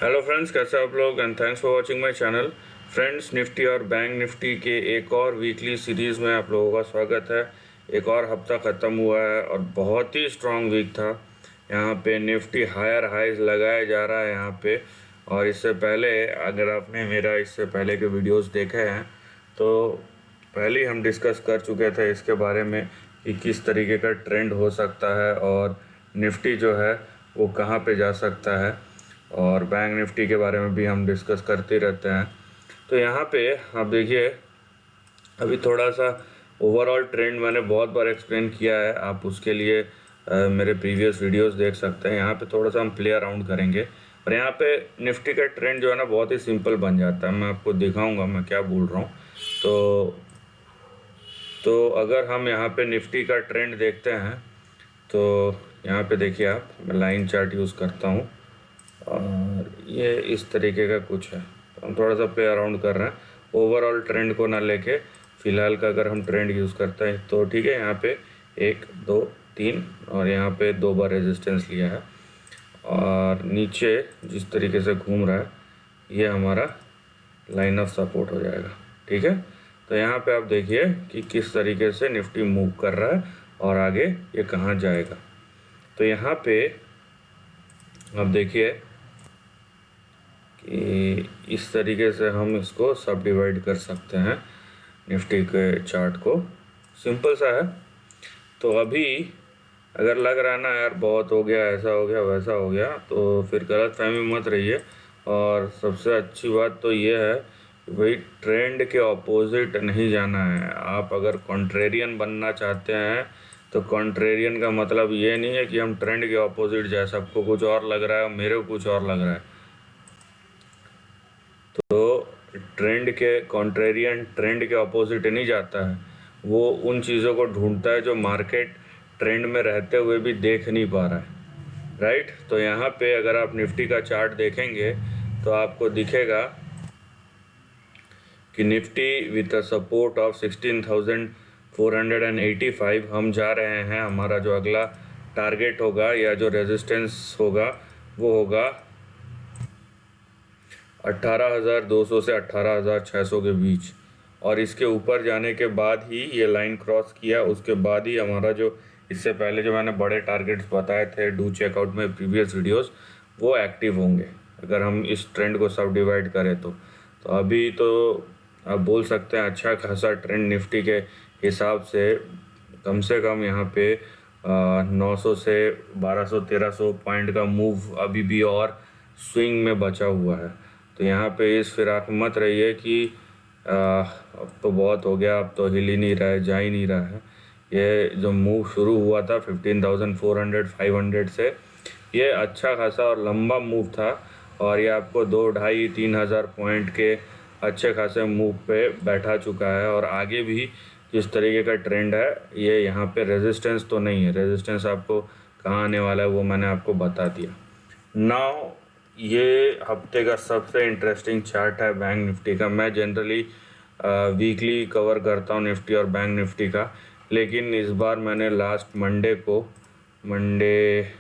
Hello friends, कैसे आप लोग and thanks for watching my channel. Friends, Nifty और बैंक निफ्टी के एक और वीकली सीरीज़ में आप लोगों का स्वागत है। एक और हफ्ता ख़त्म हुआ है और बहुत ही स्ट्रॉन्ग वीक था। यहाँ पे निफ्टी हायर हाइज लगाया जा रहा है यहाँ पे। और इससे पहले अगर आपने मेरा इससे पहले के वीडियोस देखे हैं तो पहले ही हम डिस्कस कर चुके थे इसके बारे में कि किस तरीके का ट्रेंड हो सकता है और निफ्टी जो है वो कहाँ पे जा सकता है, और बैंक निफ्टी के बारे में भी हम डिस्कस करते रहते हैं। तो यहाँ पे आप देखिए, अभी थोड़ा सा ओवरऑल ट्रेंड मैंने बहुत बार एक्सप्लेन किया है, आप उसके लिए मेरे प्रीवियस वीडियोस देख सकते हैं। यहाँ पे थोड़ा सा हम प्ले अराउंड करेंगे और यहाँ पे निफ्टी का ट्रेंड जो है ना बहुत ही सिंपल बन जाता है। मैं आपको दिखाऊंगा मैं क्या बोल रहा हूँ। तो अगर हम यहाँ पे निफ्टी का ट्रेंड देखते हैं तो यहाँ पे देखिए आप, मैं लाइन चार्ट यूज़ करता हूँ और ये इस तरीके का कुछ है। तो हम थोड़ा सा प्ले अराउंड कर रहे हैं, ओवरऑल ट्रेंड को ना लेके फ़िलहाल का अगर हम ट्रेंड यूज़ करते हैं तो ठीक है। यहाँ पे 1 2 3 और यहाँ पे 2 बार रेजिस्टेंस लिया है और नीचे जिस तरीके से घूम रहा है ये हमारा लाइन ऑफ सपोर्ट हो जाएगा। ठीक है, तो यहाँ पे आप देखिए कि किस तरीके से निफ्टी मूव कर रहा है और आगे ये कहाँ जाएगा। तो यहाँ पे आप देखिए कि इस तरीके से हम इसको सब डिवाइड कर सकते हैं निफ्टी के चार्ट को। सिंपल सा है। तो अभी अगर लग रहा है ना यार बहुत हो गया, ऐसा हो गया वैसा हो गया, तो फिर गलतफहमी मत रहिए। और सबसे अच्छी बात तो ये है कि भाई ट्रेंड के ऑपोजिट नहीं जाना है। आप अगर कॉन्ट्रेरियन बनना चाहते हैं तो कॉन्ट्रेरियन का मतलब ये नहीं है कि हम ट्रेंड के ऑपोजिट जाए, सबको कुछ और लग रहा है और मेरे को कुछ और लग रहा है। तो ट्रेंड के कॉन्ट्रेरियन ट्रेंड के ऑपोजिट नहीं जाता है, वो उन चीज़ों को ढूंढता है जो मार्केट ट्रेंड में रहते हुए भी देख नहीं पा रहा है। राइट, तो यहाँ पे अगर आप निफ्टी का चार्ट देखेंगे तो आपको दिखेगा कि Nifty with a support of 16,485 हम जा रहे हैं। हमारा जो अगला टारगेट होगा या जो रेजिस्टेंस होगा वो होगा 18,200 से 18,600 के बीच। और इसके ऊपर जाने के बाद ही ये लाइन क्रॉस किया, उसके बाद ही हमारा जो इससे पहले जो मैंने बड़े टारगेट्स बताए थे, डू चेकआउट में प्रीवियस वीडियोस, वो एक्टिव होंगे अगर हम इस ट्रेंड को सब डिवाइड करें तो अभी तो आप बोल सकते हैं अच्छा खासा ट्रेंड निफ्टी के हिसाब से कम यहाँ पे 900 से 1200-1300 पॉइंट का मूव अभी भी और स्विंग में बचा हुआ है। तो यहाँ पे इस फिराक में मत रहिए कि अब तो बहुत हो गया, अब तो हिल ही नहीं रहा है, जा ही नहीं रहा है। ये जो मूव शुरू हुआ था 15,400-500 से, ये अच्छा खासा और लंबा मूव था और ये आपको 2-2.5-3 हज़ार पॉइंट के अच्छे खासे मूव पे बैठा चुका है। और आगे भी जिस तरीके का ट्रेंड है, ये यहाँ पे रेजिस्टेंस तो नहीं है। रेजिस्टेंस आपको कहाँ आने वाला है वो मैंने आपको बता दिया। नाउ ये हफ्ते का सबसे इंटरेस्टिंग चार्ट है बैंक निफ्टी का। मैं जनरली वीकली कवर करता हूँ निफ्टी और बैंक निफ्टी का, लेकिन इस बार मैंने लास्ट मंडे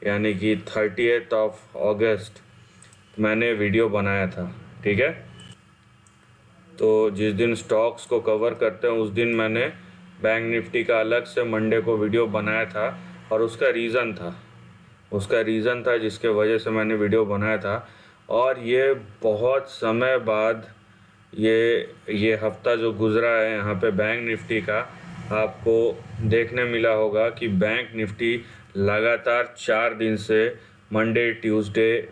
यानी कि 30th ऑफ अगस्त मैंने वीडियो बनाया था। ठीक है, तो जिस दिन स्टॉक्स को कवर करते हैं उस दिन मैंने बैंक निफ्टी का अलग से मंडे को वीडियो बनाया था और उसका रीज़न था जिसके वजह से मैंने वीडियो बनाया था। और ये बहुत समय बाद ये हफ्ता जो गुज़रा है यहाँ पे बैंक निफ्टी का, आपको देखने मिला होगा कि बैंक निफ्टी लगातार 4 दिन से मंडे ट्यूसडे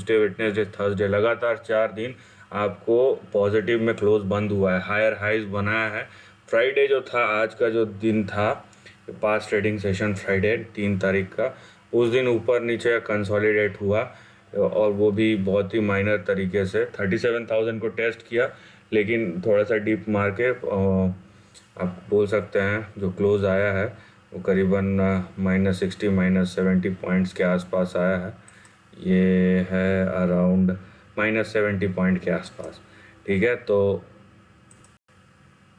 वेडनेसडे थर्सडे लगातार 4 दिन आपको पॉजिटिव में क्लोज बंद हुआ है, हायर हाइज बनाया है। फ्राइडे जो था, आज का जो दिन था, पास्ट ट्रेडिंग सेशन फ्राइडे 3 तारीख का, उस दिन ऊपर नीचे कंसोलिडेट हुआ और वो भी बहुत ही माइनर तरीके से 37,000 को टेस्ट किया, लेकिन थोड़ा सा डीप मार के आप बोल सकते हैं जो क्लोज आया है वो करीबन -60 -70 पॉइंट्स के आसपास आया है। ये है अराउंड -70 पॉइंट के आसपास। ठीक है, तो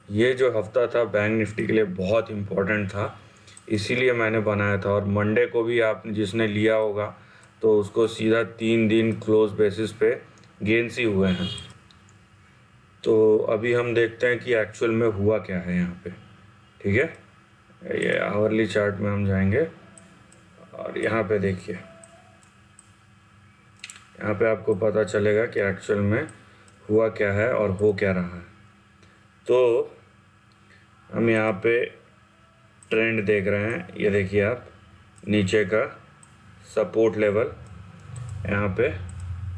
ये जो हफ्ता था बैंक निफ्टी के लिए बहुत इम्पोर्टेंट था, इसीलिए मैंने बनाया था। और मंडे को भी आपने जिसने लिया होगा तो उसको सीधा 3 दिन क्लोज बेसिस पे गेंस ही हुए हैं। तो अभी हम देखते हैं कि एक्चुअल में हुआ क्या है यहाँ पे। ठीक है, ये आवरली चार्ट में हम जाएंगे और यहाँ पे देखिए, यहाँ पे आपको पता चलेगा कि एक्चुअल में हुआ क्या है और हो क्या रहा है। तो हम यहाँ पे ट्रेंड देख रहे हैं, ये देखिए आप, नीचे का सपोर्ट लेवल यहाँ पे,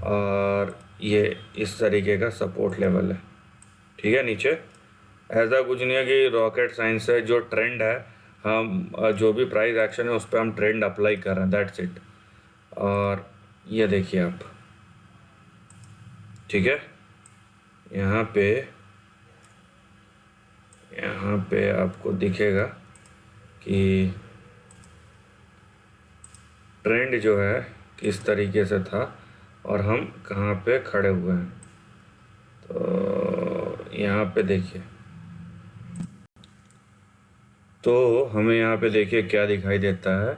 और ये इस तरीके का सपोर्ट लेवल है। ठीक है, नीचे ऐसा कुछ नहीं है कि रॉकेट साइंस है, जो ट्रेंड है हम जो भी प्राइस एक्शन है उस पर हम ट्रेंड अप्लाई कर रहे हैं, दैट्स इट। और ये देखिए आप, ठीक है, यहाँ पे आपको दिखेगा कि ट्रेंड जो है किस तरीके से था और हम कहाँ पे खड़े हुए हैं। तो यहाँ पे देखिए, तो हमें यहाँ पे देखिए क्या दिखाई देता है।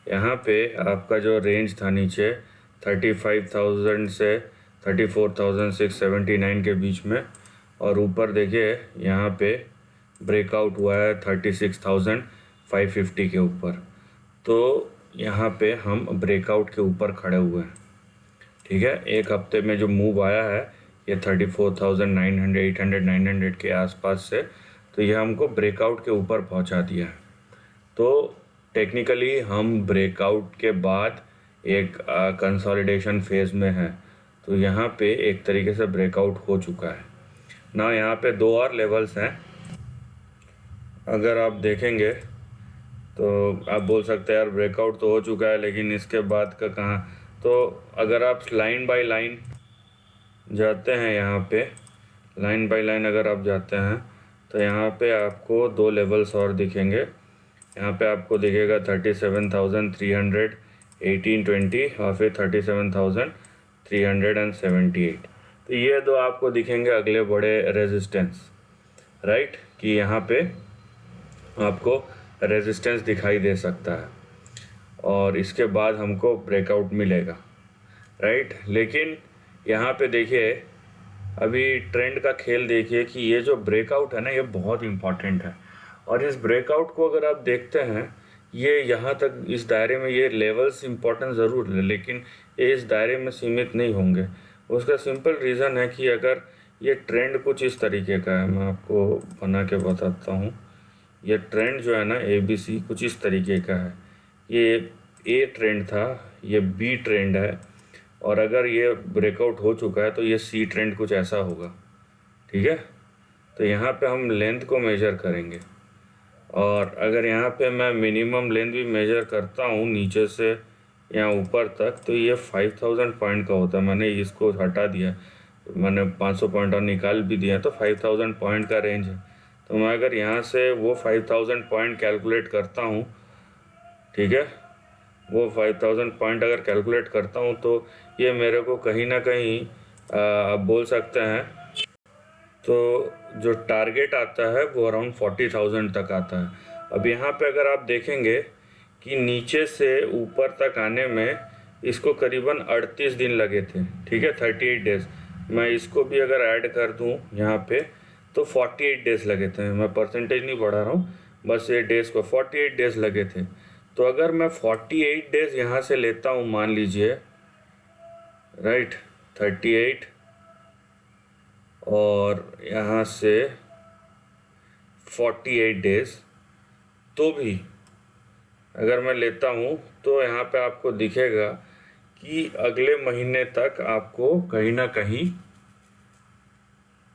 यहाँ पे आपका जो रेंज था नीचे 35,000 से 34,679 के बीच में, और ऊपर देखिए यहाँ पे ब्रेकआउट हुआ है 36,550 के ऊपर। तो यहाँ पे हम ब्रेकआउट के ऊपर खड़े हुए हैं। ठीक है, एक हफ्ते में जो मूव आया है ये 34,900 800 900 के आसपास से, तो ये हमको ब्रेकआउट के ऊपर पहुंचा दिया है। तो टेक्निकली हम ब्रेकआउट के बाद एक कंसोलिडेशन फेज़ में है। तो यहाँ पे एक तरीके से ब्रेकआउट हो चुका है ना। यहाँ पे दो और लेवल्स हैं, अगर आप देखेंगे तो आप बोल सकते हैं यार ब्रेकआउट तो हो चुका है लेकिन इसके बाद का कहाँ। तो अगर आप लाइन बाय लाइन जाते हैं, यहाँ पे लाइन बाय लाइन अगर आप जाते हैं तो यहाँ पे आपको दो लेवल्स और दिखेंगे। यहाँ पे आपको दिखेगा 37,300 1820 और फिर 37,378। तो ये दो आपको दिखेंगे अगले बड़े रेजिस्टेंस, राइट, कि यहाँ पे आपको रेजिस्टेंस दिखाई दे सकता है और इसके बाद हमको ब्रेकआउट मिलेगा, राइट। लेकिन यहाँ पे देखिए, अभी ट्रेंड का खेल देखिए कि ये जो ब्रेकआउट है ना, ये बहुत इम्पॉर्टेंट है। और इस ब्रेकआउट को अगर आप देखते हैं, ये यहाँ तक इस दायरे में ये लेवल्स इम्पॉर्टेंट ज़रूर है लेकिन ये इस दायरे में सीमित नहीं होंगे। उसका सिंपल रीज़न है कि अगर ये ट्रेंड कुछ इस तरीके का है, मैं आपको बना के बताता हूँ। ये ट्रेंड जो है ना ABC कुछ इस तरीके का है। ये A ट्रेंड था, ये B ट्रेंड है, और अगर ये ब्रेकआउट हो चुका है तो ये C ट्रेंड कुछ ऐसा होगा। ठीक है, तो यहाँ पे हम लेंथ को मेजर करेंगे, और अगर यहाँ पे मैं मिनिमम लेंथ भी मेजर करता हूँ नीचे से यहाँ ऊपर तक, तो ये 5,000 पॉइंट का होता है। मैंने इसको हटा दिया, मैंने 500 पॉइंट और निकाल भी दिया, तो 5,000 पॉइंट का रेंज है। तो मैं अगर यहाँ से वो 5,000 पॉइंट कैलकुलेट करता हूँ, ठीक है, वो 5,000 पॉइंट अगर कैलकुलेट करता हूँ तो ये मेरे को कहीं ना कहीं आप बोल सकते हैं, तो जो टारगेट आता है वो अराउंड 40,000 तक आता है। अब यहाँ पे अगर आप देखेंगे कि नीचे से ऊपर तक आने में इसको करीबन 38 दिन लगे थे। ठीक है, 38 डेज। मैं इसको भी अगर ऐड कर दूँ यहाँ पे तो 48 डेज लगे थे। मैं परसेंटेज नहीं बढ़ा रहा हूँ, बस ये डेज को 48 डेज लगे थे। तो अगर मैं 48 डेज यहाँ से लेता हूँ, मान लीजिए, राइट, 38 और यहाँ से 48 डेज, तो भी अगर मैं लेता हूँ तो यहाँ पे आपको दिखेगा कि अगले महीने तक आपको कहीं ना कहीं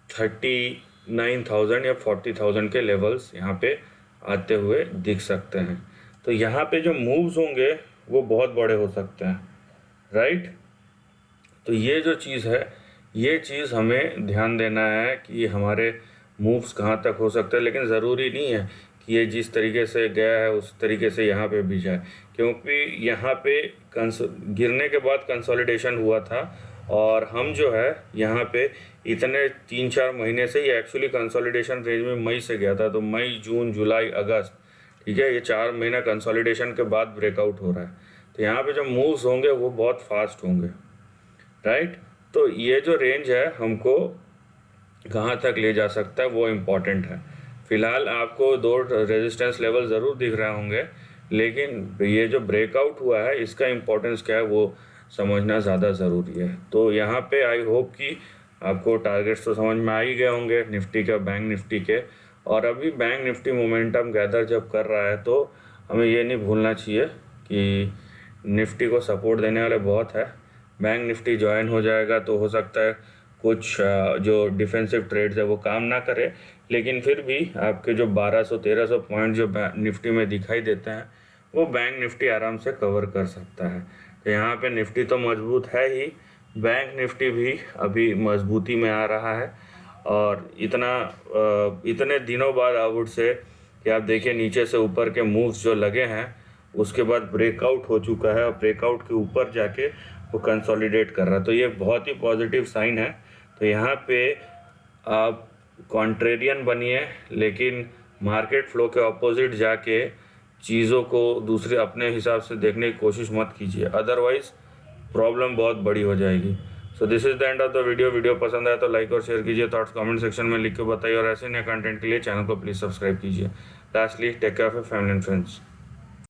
39,000 या 40,000 के लेवल्स यहाँ पे आते हुए दिख सकते हैं। तो यहाँ पे जो मूव्स होंगे वो बहुत बड़े हो सकते हैं, राइट। तो ये जो चीज़ है, ये चीज़ हमें ध्यान देना है कि हमारे मूव्स कहाँ तक हो सकते हैं। लेकिन ज़रूरी नहीं है कि ये जिस तरीके से गया है उस तरीके से यहाँ पे भी जाए, क्योंकि यहाँ पे गिरने के बाद कंसोलिडेशन हुआ था और हम जो है यहाँ पे इतने 3-4 महीने से, ये एक्चुअली कंसोलिडेशन रेंज में मई से गया था। तो मई, जून, जुलाई, अगस्त, ठीक है, ये 4 महीना कंसोलिडेशन के बाद ब्रेकआउट हो रहा है। तो यहाँ पे जो मूव्स होंगे वो बहुत फास्ट होंगे, राइट। तो ये जो रेंज है हमको कहाँ तक ले जा सकता है वो इम्पॉर्टेंट है। फिलहाल आपको दो रेजिस्टेंस लेवल ज़रूर दिख रहे होंगे, लेकिन ये जो ब्रेकआउट हुआ है इसका इम्पोर्टेंस क्या है वो समझना ज़्यादा ज़रूरी है। तो यहाँ पे आई होप कि आपको टारगेट्स तो समझ में आ ही गए होंगे निफ्टी का, बैंक निफ्टी के। और अभी बैंक निफ्टी मोमेंटम गैदर जब कर रहा है तो हमें ये नहीं भूलना चाहिए कि निफ्टी को सपोर्ट देने वाले बहुत है। बैंक निफ्टी ज्वाइन हो जाएगा तो हो सकता है कुछ जो डिफेंसिव ट्रेड्स है वो काम ना करे, लेकिन फिर भी आपके जो 1200-1300 पॉइंट जो निफ्टी में दिखाई देते हैं वो बैंक निफ्टी आराम से कवर कर सकता है। तो यहाँ पे निफ्टी तो मजबूत है ही, बैंक निफ्टी भी अभी मजबूती में आ रहा है। और इतने दिनों बाद आई वुड से कि आप देखिए नीचे से ऊपर के मूव्स जो लगे हैं उसके बाद ब्रेकआउट हो चुका है और ब्रेकआउट के ऊपर जाके वो कंसोलिडेट कर रहा है, तो ये बहुत ही पॉजिटिव साइन है। तो यहाँ पे आप कॉन्ट्रेरियन बनिए, लेकिन मार्केट फ्लो के ऑपोजिट जाके चीज़ों को दूसरे अपने हिसाब से देखने की कोशिश मत कीजिए, अदरवाइज़ प्रॉब्लम बहुत बड़ी हो जाएगी। So this is the end of the video पसंद आया तो लाइक और शेयर कीजिए, थॉट्स कमेंट सेक्शन में लिख के बताइए और ऐसे नए कंटेंट के लिए चैनल को प्लीज़ सब्सक्राइब कीजिए। Lastly take care of your family and friends.